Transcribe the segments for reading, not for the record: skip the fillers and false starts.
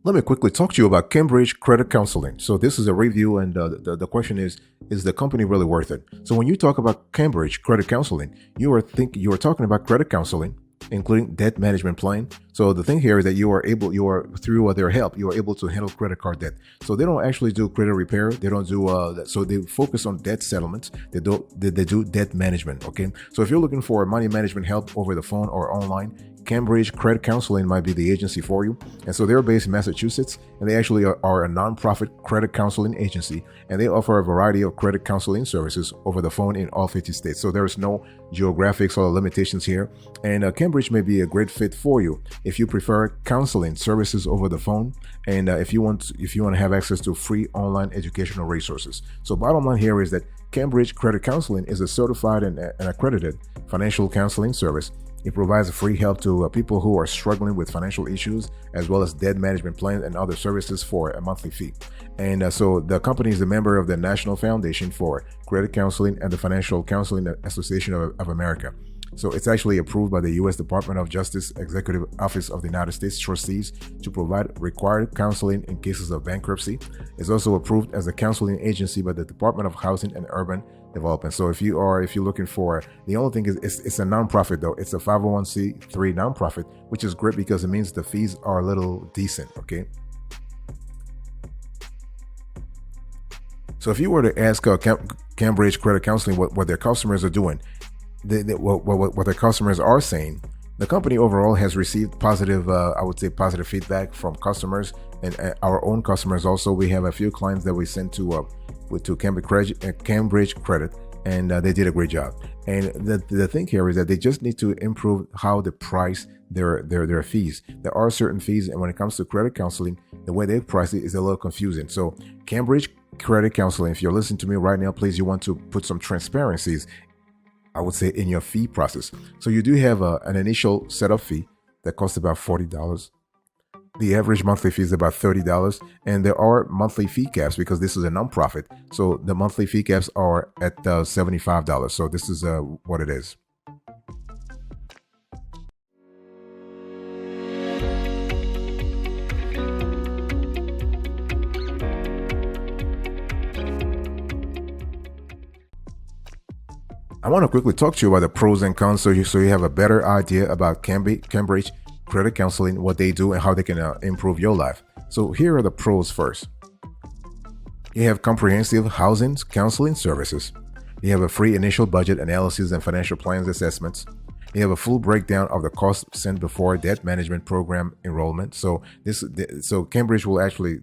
Let me quickly talk to you about Cambridge Credit Counseling. So this is a review, and the question is the company really worth it? So when you talk about Cambridge Credit Counseling, you are talking about credit counseling, including debt management plan. So the thing here is that you are through their help, you are able to handle credit card debt. So they don't actually do credit repair. They don't do so they focus on debt settlements. They do debt management. Okay. So if you're looking for money management help over the phone or online, Cambridge Credit Counseling might be the agency for you. And so they're based in Massachusetts, and they actually are a nonprofit credit counseling agency, and they offer a variety of credit counseling services over the phone in all 50 states. So there's no geographics or limitations here. And Cambridge may be a great fit for you if you prefer counseling services over the phone, and if you want to have access to free online educational resources. So bottom line here is that Cambridge Credit Counseling is a certified and accredited financial counseling service. It provides free help to people who are struggling with financial issues, as well as debt management plans and other services for a monthly fee. And so the company is a member of the National Foundation for Credit Counseling and the Financial Counseling Association of America. So it's actually approved by the U.S. Department of Justice Executive Office of the United States Trustees to provide required counseling in cases of bankruptcy. It's also approved as a counseling agency by the Department of Housing and Urban Development. So if you're looking for, the only thing is it's a nonprofit though. It's a 501c3 nonprofit, which is great because it means the fees are a little decent. Okay. So if you were to ask Cambridge Credit Counseling what their customers are doing, what their customers are saying, the company overall has received positive, I would say positive feedback from customers and our own customers. Also, we have a few clients that we sent to Cambridge Credit, and they did a great job. And the thing here is that they just need to improve how they price their fees. There are certain fees, and when it comes to credit counseling, the way they price it is a little confusing. So Cambridge Credit Counseling, if you're listening to me right now, please, you want to put some transparencies, I would say, in your fee process. So you do have an initial setup fee that costs about $40. The average monthly fee is about $30, and there are monthly fee caps because this is a nonprofit. So the monthly fee caps are at $75. So this is what it is. I want to quickly talk to you about the pros and cons so you have a better idea about Cambridge Credit Counseling, what they do, and how they can improve your life. So here are the pros first. You have comprehensive housing counseling services. You have a free initial budget analysis and financial plans assessments. You have a full breakdown of the costs sent before debt management program enrollment. So Cambridge will actually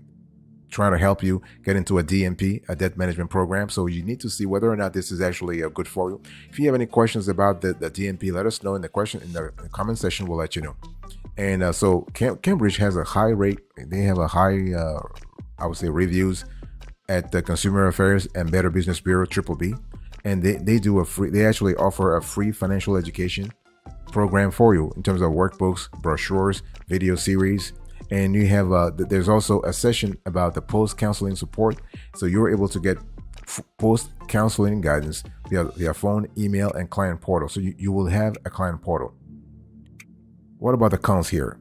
trying to help you get into a DMP, a debt management program. So you need to see whether or not this is actually good for you. If you have any questions about the DMP, let us know in the comment section. We'll let you know. And so Cambridge has a high rate. They have a high, I would say, reviews at the Consumer Affairs and Better Business Bureau, BBB. And they actually offer a free financial education program for you in terms of workbooks, brochures, video series. And you have there's also a session about the post-counseling support. So you're able to get post-counseling guidance via phone, email, and client portal. So you will have a client portal. What about the cons here?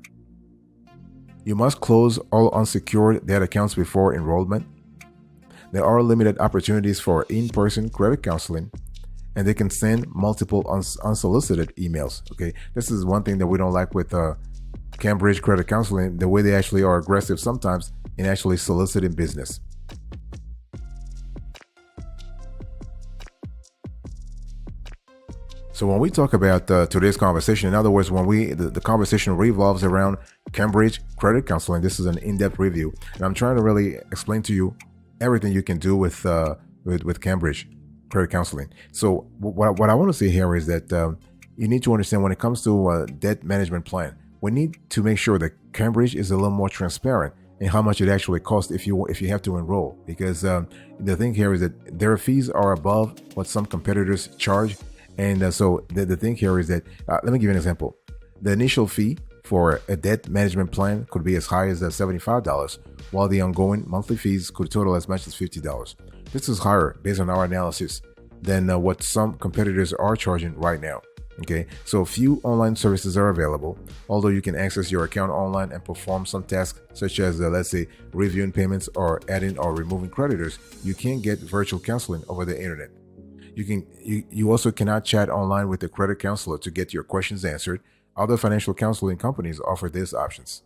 You must close all unsecured debt accounts before enrollment. There are limited opportunities for in-person credit counseling, and they can send multiple unsolicited emails. Okay, this is one thing that we don't like with Cambridge Credit Counseling, the way they actually are aggressive sometimes in actually soliciting business. So when we talk about today's conversation, in other words, when the conversation revolves around Cambridge Credit Counseling, this is an in-depth review, and I'm trying to really explain to you everything you can do with Cambridge Credit Counseling. So what I want to say here is that you need to understand when it comes to a debt management plan, we need to make sure that Cambridge is a little more transparent in how much it actually costs if you have to enroll, because the thing here is that their fees are above what some competitors charge. And so the thing here is that, let me give you an example. The initial fee for a debt management plan could be as high as $75, while the ongoing monthly fees could total as much as $50. This is higher based on our analysis than what some competitors are charging right now. Okay, so few online services are available, although you can access your account online and perform some tasks such as, let's say, reviewing payments or adding or removing creditors. You can get virtual counseling over the internet. You also cannot chat online with a credit counselor to get your questions answered. Other financial counseling companies offer these options.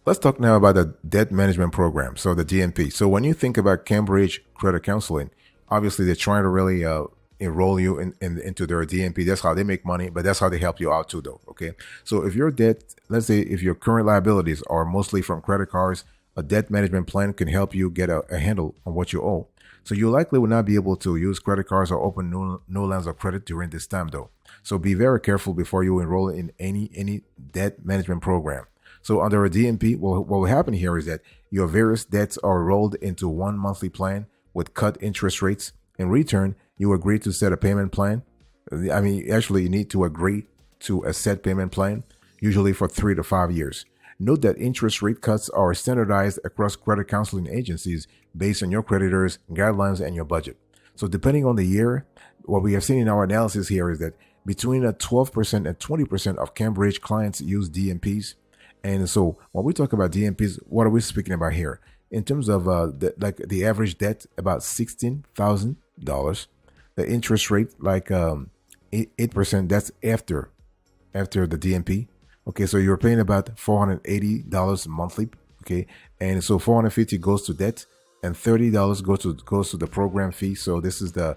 Let's talk now about the debt management program, so the DMP. So when you think about Cambridge Credit Counseling, obviously they're trying to really enroll you into their DMP. That's how they make money, but that's how they help you out too, though. Okay, so if your debt, let's say, if your current liabilities are mostly from credit cards, a debt management plan can help you get a handle on what you owe. So you likely will not be able to use credit cards or open new lines of credit during this time, though. So be very careful before you enroll in any debt management program. So under a DMP, what will happen here is that your various debts are rolled into one monthly plan with cut interest rates. In return, you agree to set a payment plan. I mean, actually, you need to agree to a set payment plan, usually for 3 to 5 years. Note that interest rate cuts are standardized across credit counseling agencies based on your creditors' guidelines and your budget. So depending on the year, what we have seen in our analysis here is that between 12% and 20% of Cambridge clients use DMPs. And so when we talk about DMPs, what are we speaking about here? In terms of the average debt, about $16,000. The interest rate, like 8%, that's after the DMP. Okay, so you're paying about $480 monthly. Okay, and so $450 goes to debt, and $30 goes to the program fee. So this is the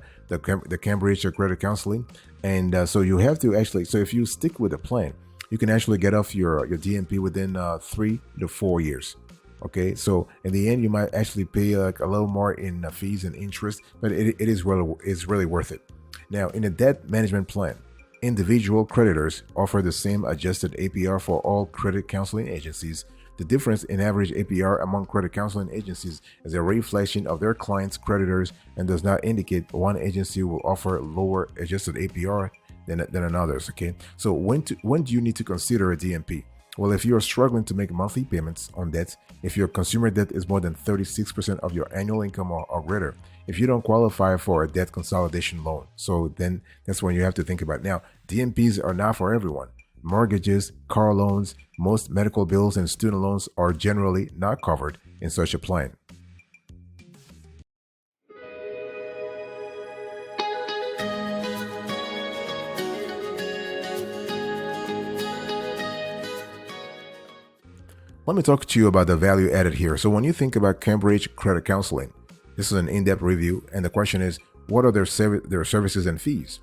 Cambridge Credit Counseling, and so you have to actually. So if you stick with the plan, you can actually get off your DMP within 3 to 4 years. Okay, so in the end, you might actually pay like a little more in fees and interest, but it's really worth it. Now, in a debt management plan, individual creditors offer the same adjusted APR for all credit counseling agencies. The difference in average APR among credit counseling agencies is a reflection of their clients' creditors and does not indicate one agency will offer lower adjusted APR than another's. Okay, so when do you need to consider a DMP? Well, if you're struggling to make monthly payments on debt, if your consumer debt is more than 36% of your annual income or greater, if you don't qualify for a debt consolidation loan, so then that's when you have to think about it. Now, DMPs are not for everyone. Mortgages, car loans, most medical bills, and student loans are generally not covered in such a plan. Let me talk to you about the value added here. So when you think about Cambridge Credit Counseling, this is an in-depth review, and the question is, what are their services and fees?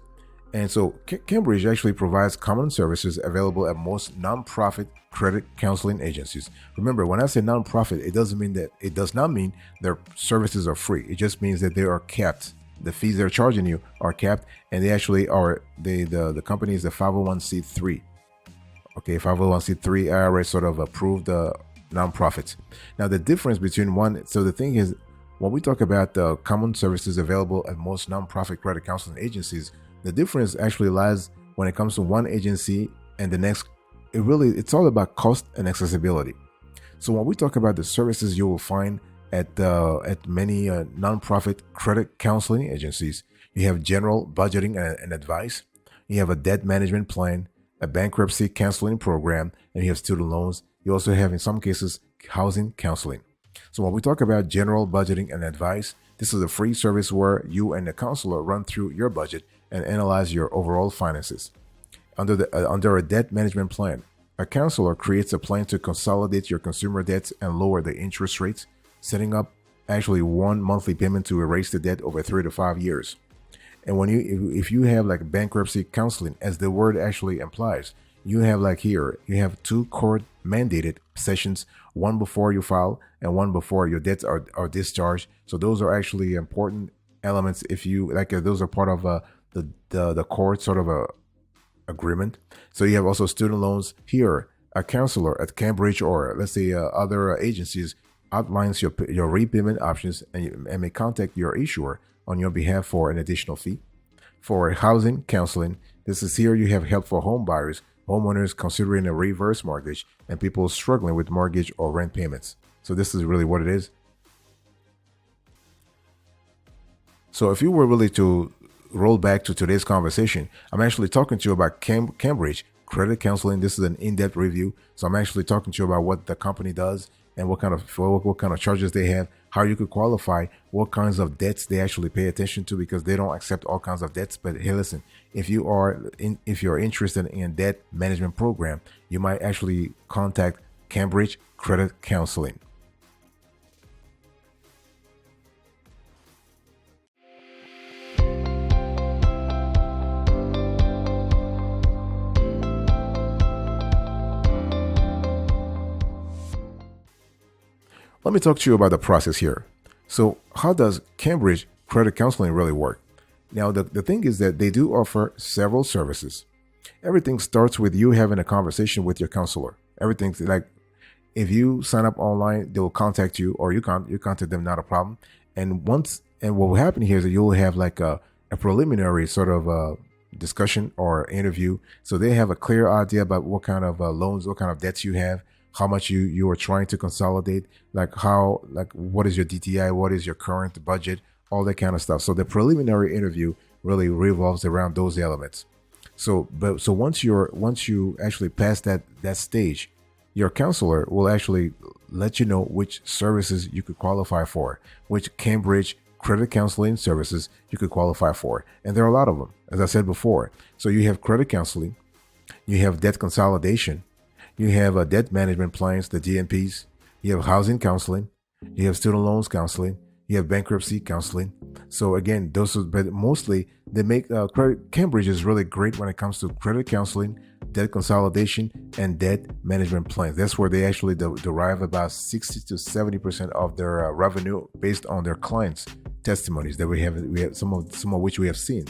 And so Cambridge actually provides common services available at most nonprofit credit counseling agencies. Remember, when I say nonprofit, it does not mean their services are free. It just means that they are capped. The fees they're charging you are capped, and they actually are the company is a 501c3. Okay, 501c3 IRS sort of approved nonprofits. Now, the difference between the thing is, when we talk about the common services available at most nonprofit credit counseling agencies, the difference actually lies when it comes to one agency and the next. It's all about cost and accessibility. So when we talk about the services you will find at many nonprofit credit counseling agencies, you have general budgeting and advice, you have a debt management plan, a bankruptcy counseling program, and you have student loans. You also have, in some cases, housing counseling. So when we talk about general budgeting and advice, this is a free service where you and the counselor run through your budget and analyze your overall finances. Under a debt management plan, a counselor creates a plan to consolidate your consumer debts and lower the interest rates, setting up actually one monthly payment to erase the debt over 3 to 5 years. And if you have like bankruptcy counseling, as the word actually implies, you have 2 court mandated sessions, one before you file and one before your debts are discharged. So those are actually important elements. If you those are part of the court sort of a agreement. So you have also student loans. Here, a counselor at Cambridge or let's say other agencies outlines your repayment options and may contact your issuer on your behalf for an additional fee. For housing counseling, this is here you have help for home buyers homeowners considering a reverse mortgage, and people struggling with mortgage or rent payments. So this is really what it is. So if you were really to roll back to today's conversation, I'm actually talking to you about Cambridge Credit Counseling. This is an in-depth review. So I'm actually talking to you about what the company does and what kind of charges they have, how you could qualify, what kinds of debts they actually pay attention to, because they don't accept all kinds of debts. But hey, listen, if you're interested in debt management program, you might actually contact Cambridge Credit Counseling. Let me talk to you about the process here. So how does Cambridge Credit Counseling really work? Now, the thing is that they do offer several services. Everything starts with you having a conversation with your counselor. Everything's like, if you sign up online, they will contact you, or you contact them, not a problem. And what will happen here is that you'll have like a preliminary sort of discussion or interview. So they have a clear idea about what kind of loans, what kind of debts you have, how much you are trying to consolidate, like what is your DTI, what is your current budget, all that kind of stuff. So the preliminary interview really revolves around those elements. So once you actually pass that stage, your counselor will actually let you know which services you could qualify for, which Cambridge Credit Counseling services you could qualify for. And there are a lot of them, as I said before. So you have credit counseling, you have debt consolidation, you have debt management plans, the DMPs. You have housing counseling. You have student loans counseling. You have bankruptcy counseling. So again, but mostly they make Cambridge is really great when it comes to credit counseling, debt consolidation, and debt management plans. That's where they actually derive about 60 to 70% of their revenue based on their clients' testimonies that we have some of which we have seen.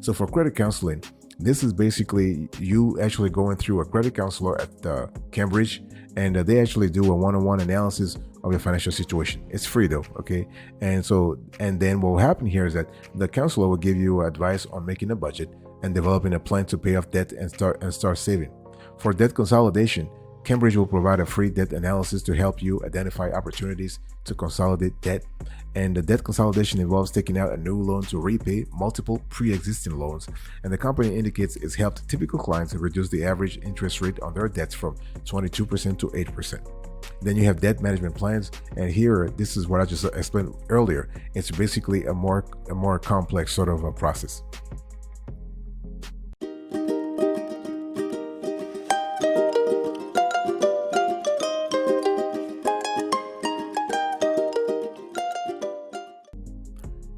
So for credit counseling, this is basically you actually going through a credit counselor at Cambridge, and they actually do a one-on-one analysis of your financial situation. It's free though, okay? And then what will happen here is that the counselor will give you advice on making a budget and developing a plan to pay off debt and start saving. For debt consolidation, Cambridge will provide a free debt analysis to help you identify opportunities to consolidate debt. And the debt consolidation involves taking out a new loan to repay multiple pre-existing loans. And the company indicates it's helped typical clients reduce the average interest rate on their debts from 22% to 8%. Then you have debt management plans. And here, this is what I just explained earlier. It's basically a more complex sort of a process.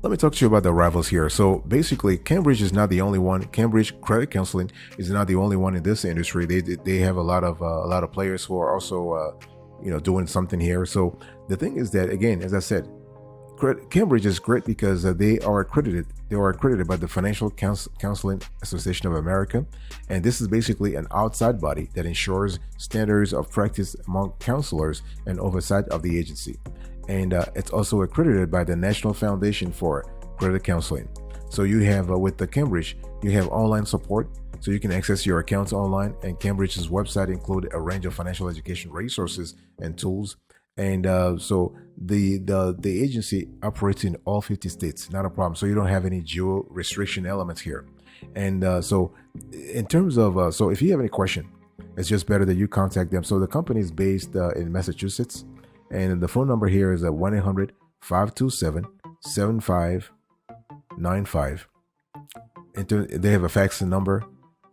Let me talk to you about the rivals here. So basically, Cambridge is not the only one. Cambridge Credit Counseling is not the only one in this industry. They have a lot of players who are also doing something here. So the thing is that, again, as I said, Cambridge is great because they are accredited. They are accredited by the Financial Counseling Association of America, and this is basically an outside body that ensures standards of practice among counselors and oversight of the agency. And it's also accredited by the National Foundation for Credit Counseling. So you have with the Cambridge, you have online support, so you can access your accounts online. And Cambridge's website include a range of financial education resources and tools. And so the agency operates in all 50 states, not a problem. So you don't have any geo restriction elements here. And so in terms of so if you have any question, it's just better that you contact them. So the company is based in Massachusetts. And the phone number here is at 1-800-527-7595. They have a fax number,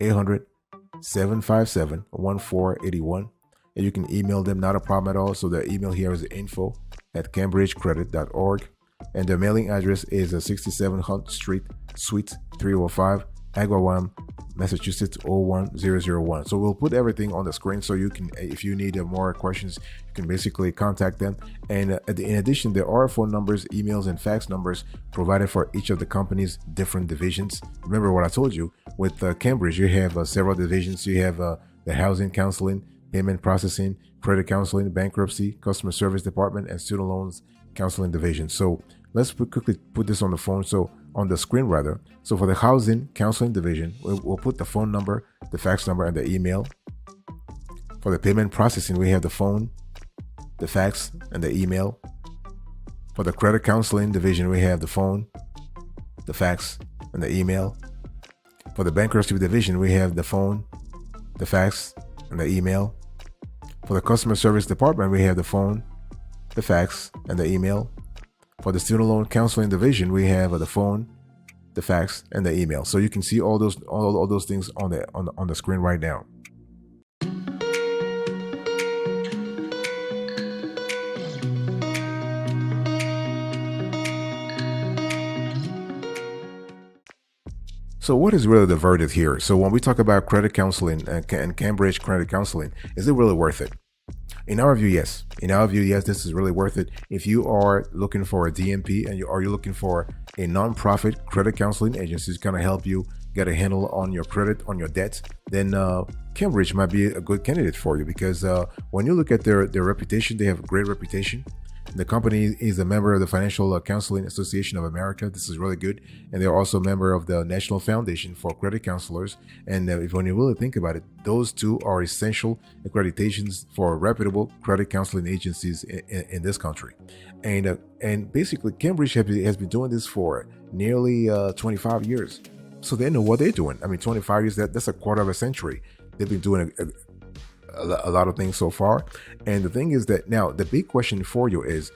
800-757-1481. And you can email them, not a problem at all. So the email here is info@cambridgecredit.org. And their mailing address is 67 Hunt Street, Suite 305, Agawam, Massachusetts 01001. So we'll put everything on the screen so you can, if you need more questions, you can basically contact them. And in addition, there are phone numbers, emails, and fax numbers provided for each of the company's different divisions. Remember what I told you, with Cambridge, you have several divisions. You have the housing counseling, payment processing, credit counseling, bankruptcy, customer service department, and student loans counseling division. So let's quickly put this on the phone. So on the screen rather. So for the housing counseling division, we'll put the phone number, the fax number, and the email. For the payment processing, we have the phone, the fax, and the email. For the credit counseling division, we have the phone, the fax, and the email. For the bankruptcy division, we have the phone, the fax, and the email. For the customer service department, we have the phone, the fax, and the email. For the student loan counseling division, we have the phone, the fax, and the email. So you can see all those things on the screen right now. So what is really the verdict here? So when we talk about credit counseling and Cambridge credit counseling, is it really worth it? In our view, yes. In our view, yes, this is really worth it. If you are looking for a DMP and you're looking for a nonprofit credit counseling agency to kind of help you get a handle on your credit, on your debts, then Cambridge might be a good candidate for you, because when you look at their reputation, they have a great reputation. The company is a member of the Financial Counseling Association of America. This is really good. And they're also a member of the National Foundation for Credit Counselors. And when you really think about it, those two are essential accreditations for reputable credit counseling agencies in this country. And basically, Cambridge has been doing this for nearly 25 years. So they know what they're doing. I mean, 25 years, that's a quarter of a century. They've been doing a lot of things so far. And the thing is that now the big question for you is,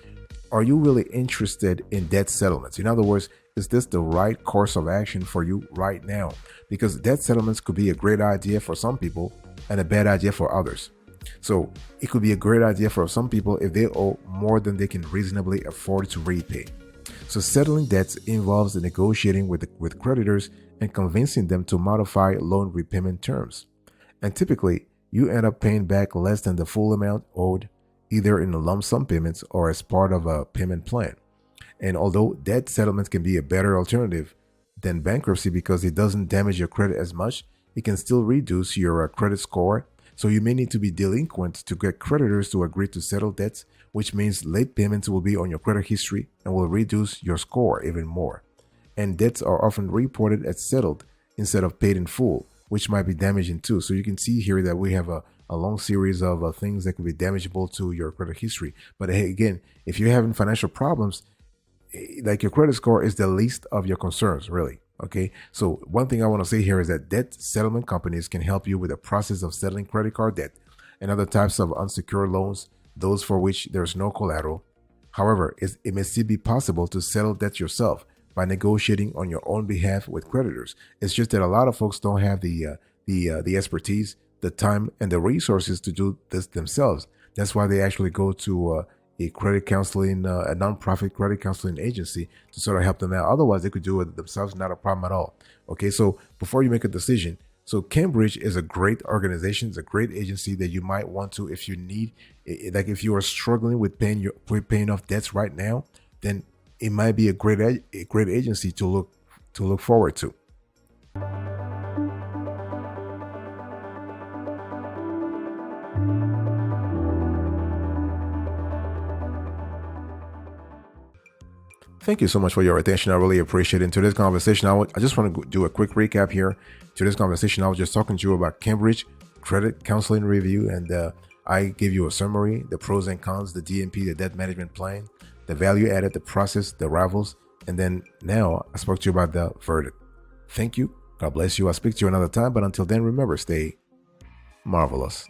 are you really interested in debt settlements? In other words, is this the right course of action for you right now? Because debt settlements could be a great idea for some people and a bad idea for others. So it could be a great idea for some people if they owe more than they can reasonably afford to repay. So settling debts involves the negotiating with creditors and convincing them to modify loan repayment terms. And typically, you end up paying back less than the full amount owed, either in lump sum payments or as part of a payment plan. And although debt settlements can be a better alternative than bankruptcy because it doesn't damage your credit as much, it can still reduce your credit score. So you may need to be delinquent to get creditors to agree to settle debts, which means late payments will be on your credit history and will reduce your score even more. And debts are often reported as settled instead of paid in full, which might be damaging too. So you can see here that we have a long series of things that could be damageable to your credit history. But hey, again, if you're having financial problems, like, your credit score is the least of your concerns, really. Okay. So one thing I want to say here is that debt settlement companies can help you with the process of settling credit card debt and other types of unsecured loans, those for which there's no collateral. However, it may still be possible to settle debt yourself by negotiating on your own behalf with creditors. It's just that a lot of folks don't have the expertise, the time, and the resources to do this themselves. That's why they actually go to a credit counseling, a nonprofit credit counseling agency to sort of help them out. Otherwise, they could do it themselves, not a problem at all. Okay, so before you make a decision, so Cambridge is a great organization. It's a great agency that you might want to, if you need, like if you are struggling with paying off debts right now, then it might be a great agency to look forward to. Thank you so much for your attention. I really appreciate it. In today's conversation, I just want to do a quick recap here. Today's conversation, I was just talking to you about Cambridge Credit Counseling Review, and I gave you a summary, the pros and cons, the DMP, the debt management plan, the value added, the process, the rivals, and then now I spoke to you about the verdict. Thank you. God bless you. I'll speak to you another time, but until then, remember, stay marvelous.